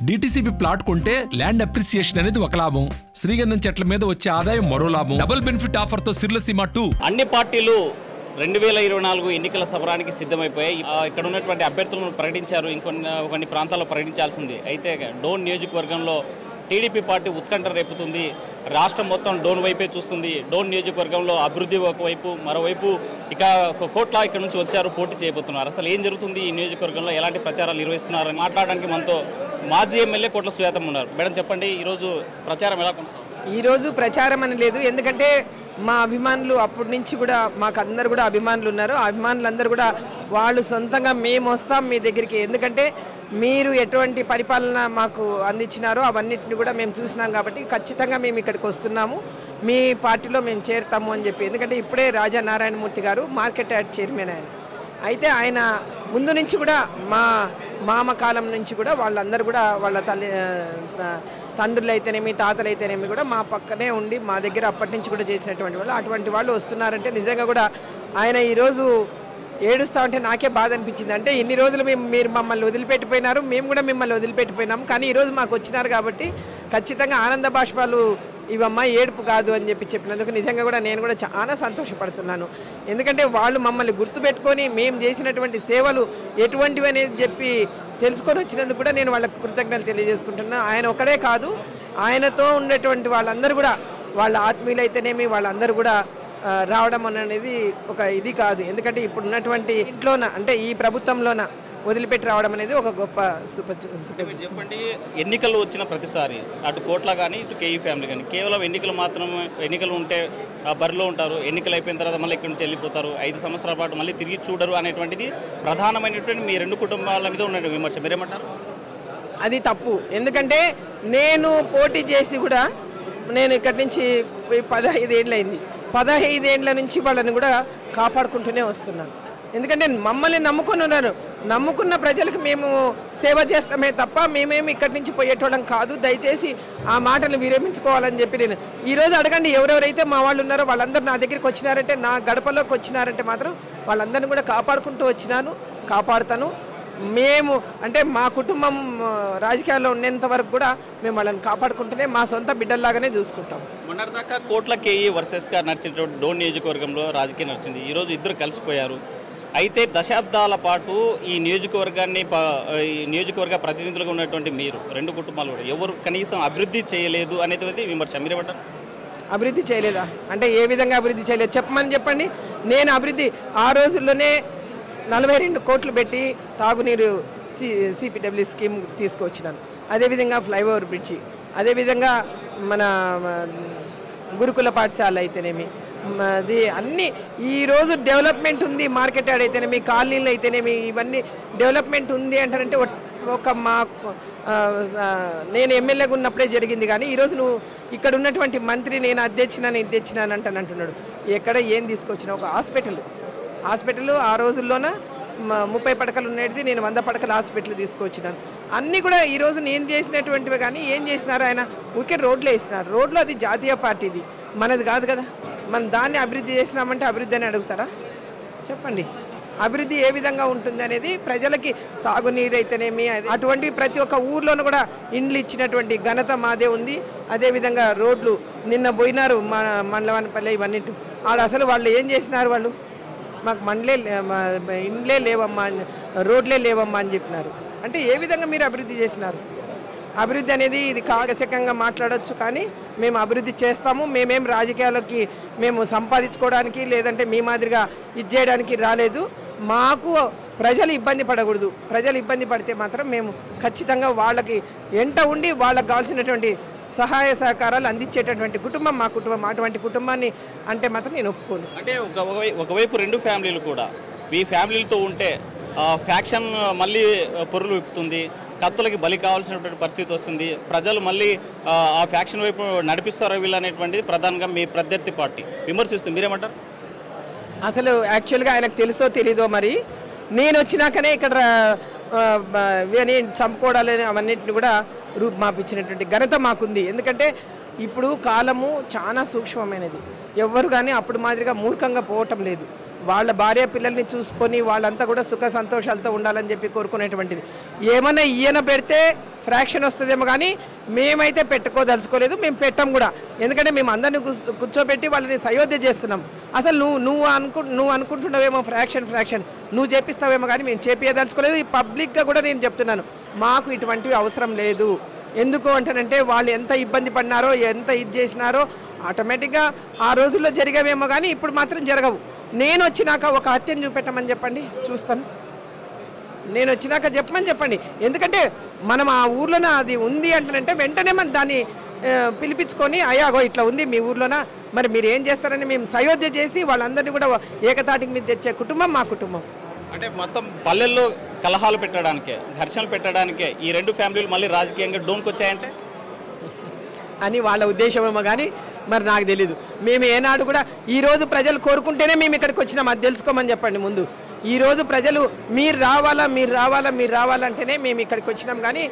DTCP plot కొంటే land appreciation అనేది ఒక లాభం, శ్రీగంధం చెట్ల మీద వచ్చే ఆదాయం మరో లాభం. డబుల్ బెనిఫిట్ ఆఫర్ తో సిర్లసీమ 2 అన్ని పార్టీలు 2024 ఎన్నికల సమరానికి సిద్ధమైపోయాయి. ఇక్కడ ఉన్నటువంటి అభ్యర్థులను ప్రకటించారు, కొన్ని ప్రాంతాల్లో ప్రకటించాల్సింది. అయితే డోన్ నియోజకవర్గంలో టీడీపీ పార్టీ ఉత్కంఠ రేపుతుంది. రాష్ట్రం మొత్తం డోన్ వైపే చూస్తుంది. డోన్ నియోజకవర్గంలో అభివృద్ధి ఒకవైపు, మరోవైపు ఇక కోట్ల ఇక్కడ నుంచి వచ్చారు, పోటీ చేయబోతున్నారు. అసలు ఏం జరుగుతుంది ఈ నియోజకవర్గంలో, ఎలాంటి ప్రచారాలు నిర్వహిస్తున్నారని మాట్లాడడానికి మనతో మాజీ ఎమ్మెల్యే కోట్ల సుజాతమ్మ ఉన్నారు. మేడం చెప్పండి, ఈరోజు ప్రచారం ఎలా కొనసాగుతుంది? ఈరోజు ప్రచారం అని లేదు, ఎందుకంటే మా అభిమానులు అప్పటి నుంచి కూడా మాకు అందరు కూడా అభిమానులు ఉన్నారు. అభిమానులందరూ కూడా వాళ్ళు సొంతంగా మేము వస్తాం మీ దగ్గరికి, ఎందుకంటే మీరు ఎటువంటి పరిపాలన మాకు అందించినారో అవన్నిటిని కూడా మేము చూసినాం కాబట్టి ఖచ్చితంగా మేము ఇక్కడికి వస్తున్నాము, మీ పార్టీలో మేము చేరుతాము అని చెప్పి. ఎందుకంటే ఇప్పుడే రాజా నారాయణమూర్తి గారు మార్కెట్ యార్డ్ చైర్మన్ అయితే ఆయన ముందు నుంచి కూడా మా మామ కాలం నుంచి కూడా వాళ్ళందరూ కూడా వాళ్ళ తండ్రులు అయితేనేమి తాతలు అయితేనేమి కూడా మా పక్కనే ఉండి మా దగ్గర అప్పటి నుంచి కూడా చేసినటువంటి వాళ్ళు, అటువంటి వాళ్ళు వస్తున్నారంటే నిజంగా కూడా ఆయన ఈరోజు ఏడుస్తా ఉంటే నాకే బాధ అనిపించింది. అంటే ఇన్ని రోజులు మీరు మమ్మల్ని వదిలిపెట్టిపోయినారు, మేము కూడా మిమ్మల్ని వదిలిపెట్టిపోయినాము, కానీ ఈరోజు మాకు వచ్చినారు కాబట్టి ఖచ్చితంగా ఆనంద బాష్పాలు ఇవమ్మా, ఏడుపు కాదు అని చెప్పినందుకు నిజంగా కూడా నేను కూడా చాలా సంతోషపడుతున్నాను. ఎందుకంటే వాళ్ళు మమ్మల్ని గుర్తుపెట్టుకొని మేము చేసినటువంటి సేవలు ఎటువంటివి అనేది చెప్పి తెలుసుకొని వచ్చినందుకు కూడా నేను వాళ్ళకి కృతజ్ఞతలు తెలియజేసుకుంటున్నాను. ఆయన ఒకడే కాదు, ఆయనతో ఉండేటువంటి వాళ్ళందరూ కూడా, వాళ్ళ ఆత్మీయులైతేనేమి వాళ్ళందరూ కూడా రావడం అనేది ఒక ఇది కాదు. ఎందుకంటే ఇప్పుడు ఉన్నటువంటి ఇంట్లోన, అంటే ఈ ప్రభుత్వంలోన వదిలిపెట్టి రావడం అనేది ఒక గొప్ప చెప్పండి. ఎన్నికలు వచ్చిన ప్రతిసారి అటు కోట్ల కానీ ఇటు కేఈ ఫ్యామిలీ కానీ కేవలం ఎన్నికలు ఉంటే బరిలో ఉంటారు, ఎన్నికలు అయిపోయిన తర్వాత మళ్ళీ ఇక్కడి నుంచి వెళ్ళిపోతారు, 5 సంవత్సరాల పాటు మళ్ళీ తిరిగి చూడరు అనేటువంటిది ప్రధానమైనటువంటి మీ 2 కుటుంబాల మీద ఉన్న విమర్శ. మీరేమంటారు? అది తప్పు. ఎందుకంటే నేను పోటీ చేసి కూడా నేను ఇక్కడి నుంచి 15 ఏళ్ళు అయింది. 15 ఏళ్ళ నుంచి వాళ్ళని కూడా కాపాడుకుంటూనే వస్తున్నాను. ఎందుకంటే మమ్మల్ని నమ్ముకొని ఉన్నారు, నమ్ముకున్న ప్రజలకు మేము సేవ చేస్తామే తప్ప మేమేమి ఇక్కడి నుంచి పోయేటోళ్ళం కాదు. దయచేసి ఆ మాటలు విరమించుకోవాలని చెప్పి నేను ఈరోజు అడగండి, ఎవరెవరైతే మా వాళ్ళు ఉన్నారో వాళ్ళందరూ నా దగ్గరికి వచ్చినారంటే, నా గడపలోకి వచ్చినారంటే మాత్రం వాళ్ళందరినీ కూడా కాపాడుకుంటూ వచ్చినాను, కాపాడుతాను. మేము అంటే మా కుటుంబం రాజకీయాల్లో ఉండేంత వరకు కూడా మేము వాళ్ళని కాపాడుకుంటూనే మా సొంత బిడ్డల్లాగానే చూసుకుంటాం. మొన్నటిదాకా కోట్ల కేఈ వర్సెస్గా నడిచినటువంటి డోన్ నియోజకవర్గంలో రాజకీయం నడిచింది. ఈరోజు ఇద్దరు కలిసిపోయారు. అయితే దశాబ్దాల పాటు ఈ నియోజకవర్గ ప్రతినిధులుగా ఉన్నటువంటి మీరు 2 కుటుంబాలు కూడా ఎవరు కనీసం అభివృద్ధి చేయలేదు అనేది విమర్శ. మీరేమంటారు? అభివృద్ధి చేయలేదా అంటే ఏ విధంగా అభివృద్ధి చేయలేదు చెప్పండి. నేను అభివృద్ధి ఆ రోజుల్లోనే 42 కోట్లు పెట్టి తాగునీరు సిపిడబ్ల్యూ స్కీమ్ తీసుకొచ్చినాను. అదేవిధంగా ఫ్లైఓవర్ బ్రిడ్జి, అదేవిధంగా మన గురుకుల పాఠశాల అయితేనేమి, అది అన్నీ ఈరోజు డెవలప్మెంట్ ఉంది. మార్కెట్ యార్డ్ అయితేనేమి, కాలనీలు అయితేనేమి, ఇవన్నీ డెవలప్మెంట్ ఉంది అంటారంటే ఒక మా నేను ఎమ్మెల్యేగా ఉన్నప్పుడే జరిగింది. కానీ ఈరోజు నువ్వు ఇక్కడ ఉన్నటువంటి మంత్రి నేను అది తెచ్చినాను అంటున్నాడు. ఎక్కడ ఏం తీసుకొచ్చినా ఒక హాస్పిటల్ ఆ రోజుల్లోన 30 పడకలు ఉండేది, నేను 100 పడకల హాస్పిటల్ తీసుకొచ్చినాను. అన్నీ కూడా ఈరోజు నేను చేసినటువంటివి. కానీ ఏం చేసినారు ఆయన? ఊరికే రోడ్లు వేసినారు. రోడ్లు అది జాతీయ పార్టీది, మనది కాదు కదా. మనం దాన్ని అభివృద్ధి చేసినామంటే అభివృద్ధి అని అడుగుతారా? చెప్పండి. అభివృద్ధి ఏ విధంగా ఉంటుంది అనేది ప్రజలకి తాగునీరు అయితేనేమి అటువంటి ప్రతి ఒక్క ఊర్లోనూ కూడా ఇండ్లు ఇచ్చినటువంటి ఘనత మాదే ఉంది. అదేవిధంగా రోడ్లు నిన్న పోయినారు మండలవానిపల్లె ఇవన్నీ ఆడ అసలు వాళ్ళు ఏం చేసినారు? వాళ్ళు మాకు ఇండ్లే లేవమ్మా, రోడ్లే లేవమ్మా అని చెప్పినారు. అంటే ఏ విధంగా మీరు అభివృద్ధి చేసినారు? అభివృద్ధి అనేది ఇది కాగశకంగా మాట్లాడవచ్చు, కానీ మేము అభివృద్ధి చేస్తాము. మేమేం రాజకీయాలకి మేము సంపాదించుకోవడానికి లేదంటే మీ మాదిరిగా ఇది చేయడానికి రాలేదు. మాకు ప్రజలు ఇబ్బంది పడకూడదు. ప్రజలు ఇబ్బంది పడితే మాత్రం మేము ఖచ్చితంగా వాళ్ళకి ఎంట ఉండి వాళ్ళకి కావాల్సినటువంటి సహాయ సహకారాలు అందించేటటువంటి కుటుంబం మా కుటుంబం. అటువంటి కుటుంబాన్ని అంటే మాత్రం నేను ఒప్పుకోను. అంటే ఒకవైపు 2 ఫ్యామిలీలు కూడా ఈ ఫ్యామిలీలతో ఉంటే ఫ్యాక్షన్ మళ్ళీ పొరులు విప్పుతుంది, కత్తులకి బలి కావాల్సినటువంటి పరిస్థితి వస్తుంది, ప్రజలు మళ్ళీ ఆ ఫ్యాక్షన్ వైపు నడిపిస్తారో వీళ్ళు అనేటువంటిది ప్రధానంగా మీ ప్రత్యర్థి పార్టీ విమర్శిస్తుంది. మీరేమంటారు? అసలు యాక్చువల్గా ఆయనకు తెలుసో తెలీదో మరి, నేను వచ్చినాకనే ఇక్కడ చంపుకోవడాలని అవన్నింటిని కూడా రూపుమాపించినటువంటి ఘనత మాకుంది. ఎందుకంటే ఇప్పుడు కాలము చాలా సూక్ష్మమైనది. ఎవ్వరు కానీ అప్పుడు మాదిరిగా మూర్ఖంగా పోవటం లేదు. వాళ్ళ భార్య పిల్లల్ని చూసుకొని వాళ్ళంతా కూడా సుఖ సంతోషాలతో ఉండాలని చెప్పి కోరుకునేటువంటిది. ఏమన్నా ఈయన పెడితే ఫ్రాక్షన్ వస్తుందేమో కానీ మేమైతే పెట్టుకోదలుచుకోలేదు, మేము పెట్టాం కూడా. ఎందుకంటే మేము అందరిని కూర్చోబెట్టి వాళ్ళని సయోధ్య చేస్తున్నాం. అసలు నువ్వు అనుకుంటున్నావేమో ఫ్రాక్షన్ నువ్వు చేపిస్తావేమో కానీ మేము చేపియదలుచుకోలేదు. ఈ పబ్లిక్గా కూడా నేను చెప్తున్నాను, మాకు ఇటువంటివి అవసరం లేదు. ఎందుకు అంటానంటే వాళ్ళు ఎంత ఇబ్బంది పడినారో, ఎంత ఇది చేసినారో ఆటోమేటిక్గా ఆ రోజుల్లో జరిగేవేమో కానీ ఇప్పుడు మాత్రం జరగవు. నేను వచ్చినాక ఒక హత్యను చూపెట్టమని చెప్పండి, చూస్తాను. నేను వచ్చినాక చెప్పండి. ఎందుకంటే మనం ఆ ఊర్లోన అది ఉంది అంటానంటే వెంటనే మనం దాన్ని పిలిపించుకొని అయ్యాగో ఇట్లా ఉంది మీ ఊర్లోన, మరి మీరు ఏం చేస్తారని మేము సయోధ్య చేసి వాళ్ళందరినీ కూడా ఏకతాటికి మీద తెచ్చే కుటుంబం మా కుటుంబం. అంటే మొత్తం పల్లెల్లో కలహాలు పెట్టడానికే, ఘర్షణలు పెట్టడానికే ఈ రెండు ఫ్యామిలీలు మళ్ళీ రాజకీయంగా డోన్కి వచ్చాయంటే అని వాళ్ళ ఉద్దేశమేమో కానీ మరి నాకు తెలీదు. మేము ఏనాడు కూడా ఈరోజు ప్రజలు కోరుకుంటేనే మేము ఇక్కడికి వచ్చినాం, అది తెలుసుకోమని చెప్పండి ముందు. ఈరోజు ప్రజలు మీరు రావాలంటేనే మేము ఇక్కడికి వచ్చినాం కానీ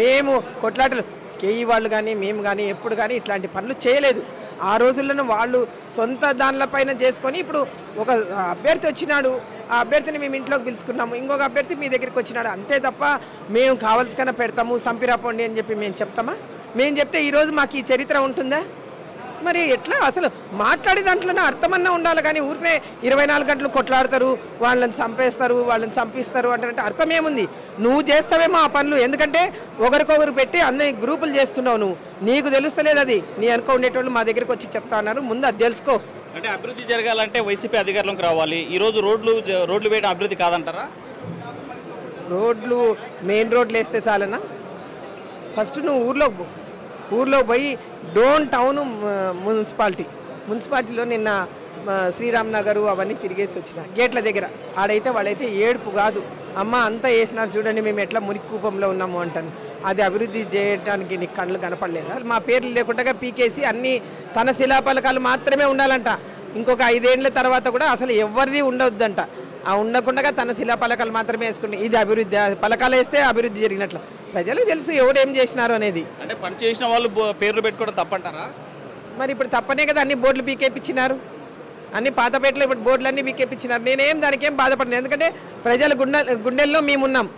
మేము కొట్లాటలు కేయి వాళ్ళు కానీ మేము కానీ ఎప్పుడు కానీ ఇట్లాంటి పనులు చేయలేదు. ఆ రోజుల్లోనూ వాళ్ళు సొంత దానిలపైన చేసుకొని ఇప్పుడు ఒక అభ్యర్థి వచ్చినాడు, ఆ అభ్యర్థిని మేము ఇంట్లోకి పిలుచుకున్నాము, ఇంకొక అభ్యర్థి మీ దగ్గరికి వచ్చినాడు, అంతే తప్ప మేము కావాల్సిన పెడతాము సంపిరాపోండి అని చెప్పి మేము చెప్తామా? మేము చెప్తే ఈరోజు మాకు ఈ చరిత్ర ఉంటుందా? మరి ఎట్లా అసలు మాట్లాడే దాంట్లోనే అర్థమన్నా ఉండాలి కానీ ఊరికే 24 గంటలు కొట్లాడతారు, వాళ్ళని చంపేస్తారు, వాళ్ళని చంపిస్తారు అంటే అర్థం ఏముంది? నువ్వు చేస్తావేమో ఆ పనులు, ఎందుకంటే ఒకరికొకరు పెట్టి అన్ని గ్రూపులు చేస్తున్నావు, నీకు తెలుస్తలేదు. అది నీ అనుకో ఉండేటోళ్ళు మా దగ్గరికి వచ్చి చెప్తా ఉన్నారు, ముందు అది తెలుసుకో. అంటే అభివృద్ధి జరగాలంటే వైసీపీ అధికారంలోకి రావాలి. ఈరోజు రోడ్లు వేయడం అభివృద్ధి కాదంటారా? మెయిన్ రోడ్లు వేస్తే చాలనా? ఫస్ట్ నువ్వు ఊర్లో పోయి టౌన్ మున్సిపాలిటీలో నిన్న శ్రీరామ్ నగర్ అవన్నీ తిరిగేసి వచ్చిన గేట్ల దగ్గర ఆడైతే వాళ్ళైతే ఏడుపు కాదు, అమ్మ అంతా వేసినారు చూడండి మేము ఎట్లా మురికి కూపంలో ఉన్నాము అంటాను. అది అభివృద్ధి చేయడానికి నీకు కళ్ళు కనపడలేదా? మా పేర్లు లేకుండా పీకేసి అన్నీ తన శిలాపలకాలు మాత్రమే ఉండాలంట. ఇంకొక 5 ఏళ్ల తర్వాత కూడా అసలు ఎవరిది ఉండవద్దంట. ఆ ఉండకుండా తన శిలాపలకాలు మాత్రమే వేసుకుంటే ఇది అభివృద్ధి? పలకాలు వేస్తే అభివృద్ధి జరిగినట్లు ప్రజలకు తెలుసు ఎవడేం చేసినారు అనేది. అంటే పని చేసిన వాళ్ళు పేర్లు పెట్టుకోవడం తప్పంటారా? మరి ఇప్పుడు తప్పనే కదా అన్ని బోర్డులు పీకేపించినారు, అన్ని పాతపేటలో ఇప్పుడు బోర్డులన్నీ పీకేపించినారు. నేనేం దానికి ఏం బాధపడను, ఎందుకంటే ప్రజల గుండెల్లో మేమున్నాం.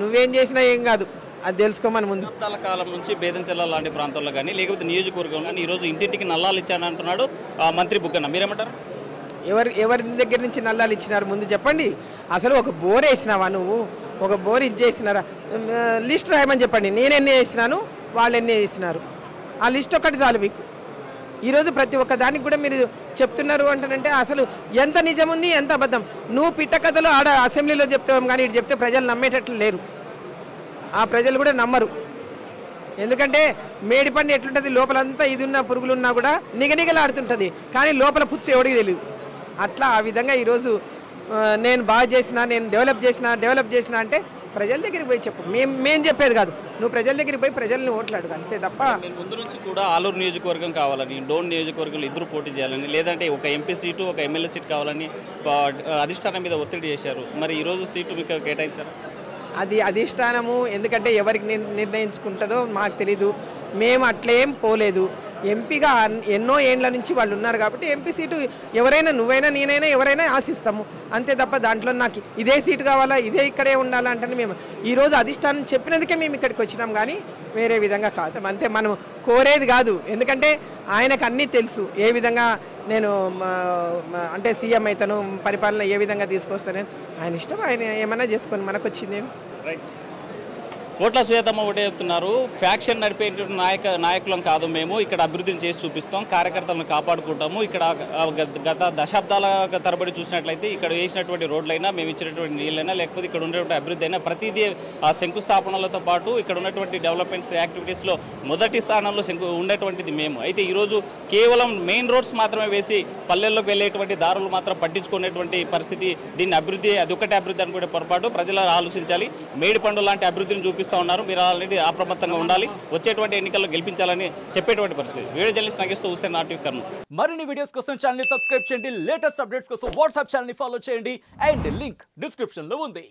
నువ్వేం చేసినా ఏం కాదు, అది తెలుసుకోమని ముందు. శతాబ్దాల కాలం నుంచి బేదంచెల్ల లాంటి ప్రాంతాల్లో కానీ లేకపోతే నియోజకవర్గం కానీ ఈరోజు ఇంటింటికి నల్లాలు ఇచ్చానంటున్నాడు మంత్రి బుగ్గన్న, మీరేమంటారు? ఎవరి దగ్గర నుంచి నల్లాలు ఇచ్చినారు ముందు చెప్పండి. అసలు ఒక బోర్ వేసినావా నువ్వు? ఒక బోర్ ఇచ్చేసినారా? లిస్ట్ రాయమని చెప్పండి, నేను ఎన్ని వేసినాను, వాళ్ళు ఎన్ని వేసినారు, ఆ లిస్ట్ ఒక్కటి చాలు మీకు. ఈరోజు ప్రతి ఒక్క దానికి కూడా మీరు చెప్తున్నారు అంటానంటే అసలు ఎంత నిజం ఉంది, ఎంత అబద్ధం. నువ్వు పిట్ట కథలు ఆడ అసెంబ్లీలో చెప్తాం కానీ ఇటు చెప్తే ప్రజలు నమ్మేటట్లు లేరు, ఆ ప్రజలు కూడా నమ్మరు. ఎందుకంటే మేడిపండు ఎట్లుంటుంది, లోపలంతా ఇది ఉన్న పురుగులున్నా కూడా నిగనిగలాడుతుంటుంది, కానీ లోపల పుచ్చు ఎవడికి తెలియదు. అట్లా ఆ విధంగా ఈరోజు నేను బాగా చేసిన, నేను డెవలప్ చేసిన అంటే ప్రజల దగ్గరికి పోయి చెప్పు, మేము చెప్పేది కాదు. నువ్వు ప్రజల దగ్గరికి పోయి ప్రజల్ని ఓట్లాడు అంతే తప్ప. ముందు నుంచి కూడా ఆలూరు నియోజకవర్గం కావాలని, డోన్ నియోజకవర్గంలో ఇద్దరు పోటీ చేయాలని, లేదంటే ఒక ఎంపీ సీటు ఒక ఎమ్మెల్యే సీటు కావాలని అధిష్టానం మీద ఒత్తిడి చేశారు. మరి ఈరోజు సీటు మీకు కేటాయించారు? అది అధిష్టానము ఎందుకంటే ఎవరికి నిర్ణయించుకుంటుందో మాకు తెలీదు. మేము అట్లేం పోలేదు. ఎంపీగా ఎన్నో ఏండ్ల నుంచి వాళ్ళు ఉన్నారు కాబట్టి ఎంపీ సీటు ఎవరైనా, నువ్వైనా నేనైనా ఎవరైనా ఆశిస్తాము అంతే తప్ప దాంట్లో నాకు ఇదే సీటు కావాలా, ఇదే ఇక్కడే ఉండాలా అంటే మేము ఈరోజు అధిష్టానం చెప్పినందుకే మేము ఇక్కడికి వచ్చినాం కానీ వేరే విధంగా కాదు. అంతే, మనం కోరేది కాదు. ఎందుకంటే ఆయనకు అన్నీ తెలుసు ఏ విధంగా నేను అంటే సీఎం అవుతాను, పరిపాలన ఏ విధంగా తీసుకొస్తానని. ఆయన ఇష్టం, ఆయన ఏమైనా చేసుకొని మనకు వచ్చిందేమి. రైట్. కోట్ల సుజాతమ్మ ఒకటే చెప్తున్నారు, ఫ్యాక్షన్ నడిపేటువంటి నాయకులం కాదు మేము, ఇక్కడ అభివృద్ధిని చేసి చూపిస్తాం, కార్యకర్తలను కాపాడుకుంటాము. ఇక్కడ గత దశాబ్దాల తరబడి చూసినట్లయితే ఇక్కడ వేసినటువంటి రోడ్లైనా, మేము ఇచ్చినటువంటి నీళ్ళైనా, లేకపోతే ఇక్కడ ఉన్నటువంటి అభివృద్ధి అయినా ప్రతిదీ ఆ శంకుస్థాపనలతో పాటు ఇక్కడ ఉన్నటువంటి డెవలప్మెంట్స్ యాక్టివిటీస్లో మొదటి స్థానంలో ఉండేటువంటిది మేము. అయితే ఈరోజు కేవలం మెయిన్ రోడ్స్ మాత్రమే వేసి పల్లెల్లోకి వెళ్ళేటువంటి దారులు మాత్రం పట్టించుకునేటువంటి పరిస్థితి, దీన్ని అభివృద్ధి అది ఒకటే అభివృద్ధి అనుకునే పొరపాటు. ప్రజలు ఆలోచించాలి. మేడిపండు లాంటి అభివృద్ధిని చూపిస్తూ ఉన్నారు, మీరు ఆల్రెడీ అప్రమత్తంగా ఉండాలి, వచ్చేటువంటి ఎన్నికల్లో గెలిపించాలని చెప్పేటువంటి పరిస్థితి. Video journalist Nageswara Hussain, RTV Kurnool. మరిన్ని వీడియోస్ కోసం ఛానల్ సబ్స్క్రైబ్ చేయండి, లేటెస్ట్ అప్డేట్స్ కోసం వాట్సాప్ ఛానల్ ఫాలో చేయండి అండ్ లింక్ డిస్క్రిప్షన్ లో ఉంది.